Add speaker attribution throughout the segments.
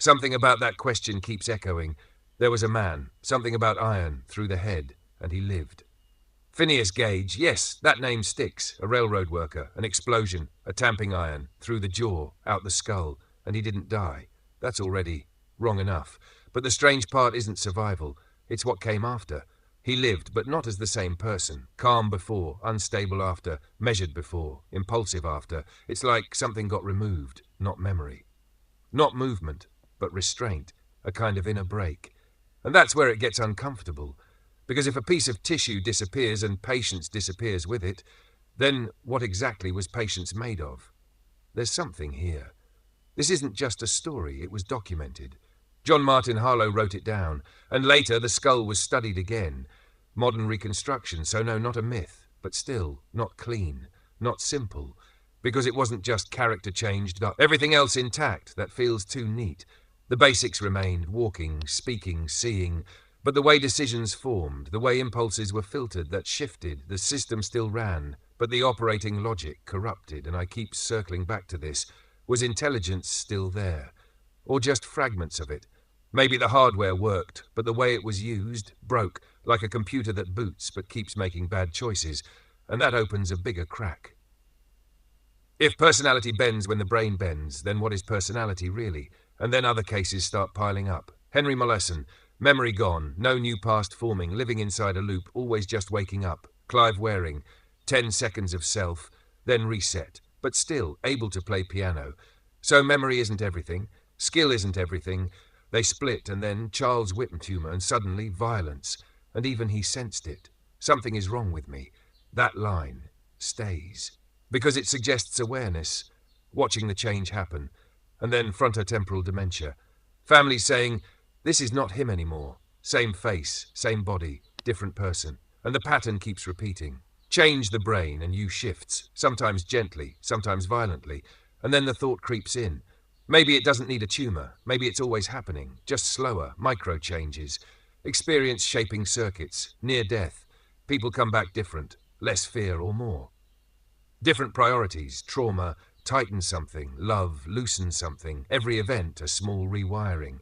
Speaker 1: Something about that question keeps echoing. There was a man, something about iron, through the head, and he lived. Phineas Gage, yes, that name sticks. A railroad worker, an explosion, a tamping iron, through the jaw, out the skull, and he didn't die. That's already wrong enough. But the strange part isn't survival, it's what came after. He lived, but not as the same person. Calm before, unstable after, measured before, impulsive after. It's like something got removed, not memory. Not movement, but restraint, a kind of inner break. And that's where it gets uncomfortable. Because if a piece of tissue disappears and patience disappears with it, then what exactly was patience made of? There's something here. This isn't just a story, it was documented. John Martin Harlow wrote it down, and later the skull was studied again. Modern reconstruction, so no, not a myth, but still, not clean, not simple, because it wasn't just character changed, but everything else intact. That feels too neat. The basics remained, walking, speaking, seeing, but the way decisions formed, the way impulses were filtered, that shifted, the system still ran, but the operating logic corrupted, and I keep circling back to this. Was intelligence still there? Or just fragments of it? Maybe the hardware worked, but the way it was used broke, like a computer that boots but keeps making bad choices, and that opens a bigger crack. If personality bends when the brain bends, then what is personality really? And then other cases start piling up. Henry Mollison, memory gone, no new past forming, living inside a loop, always just waking up. Clive Waring, 10 seconds of self, then reset, but still able to play piano. So memory isn't everything, skill isn't everything. They split, and then Charles Whitman tumour, and suddenly violence. And even he sensed it. Something is wrong with me. That line stays. Because it suggests awareness, watching the change happen. And then frontotemporal dementia. Family saying, this is not him anymore. Same face, same body, different person. And the pattern keeps repeating. Change the brain and you shifts, sometimes gently, sometimes violently. And then the thought creeps in. Maybe it doesn't need a tumour. Maybe it's always happening, just slower, micro changes. Experience shaping circuits, near death. People come back different, less fear or more. Different priorities, trauma, tighten something, love, loosen something, every event a small rewiring.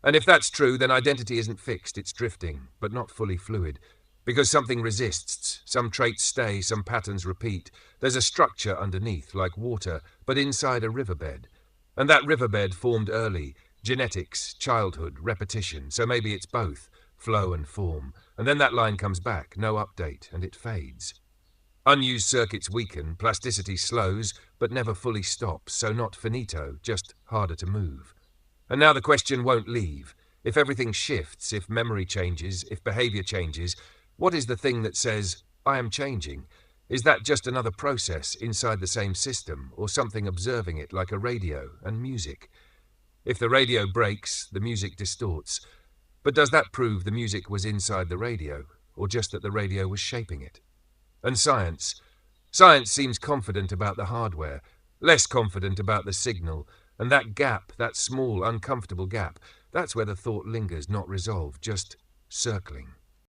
Speaker 1: And if that's true, then identity isn't fixed, it's drifting, but not fully fluid. Because something resists, some traits stay, some patterns repeat. There's a structure underneath, like water, but inside a riverbed. And that riverbed formed early, genetics, childhood, repetition, so maybe it's both, flow and form. And then that line comes back, no update, and it fades. Unused circuits weaken, plasticity slows, but never fully stops, so not finito, just harder to move. And now the question won't leave. If everything shifts, if memory changes, if behavior changes, what is the thing that says, I am changing? Is that just another process inside the same system, or something observing it like a radio and music? If the radio breaks, the music distorts. But does that prove the music was inside the radio, or just that the radio was shaping it? And science? Science seems confident about the hardware, less confident about the signal, and that gap, that small, uncomfortable gap, that's where the thought lingers, not resolved, just circling.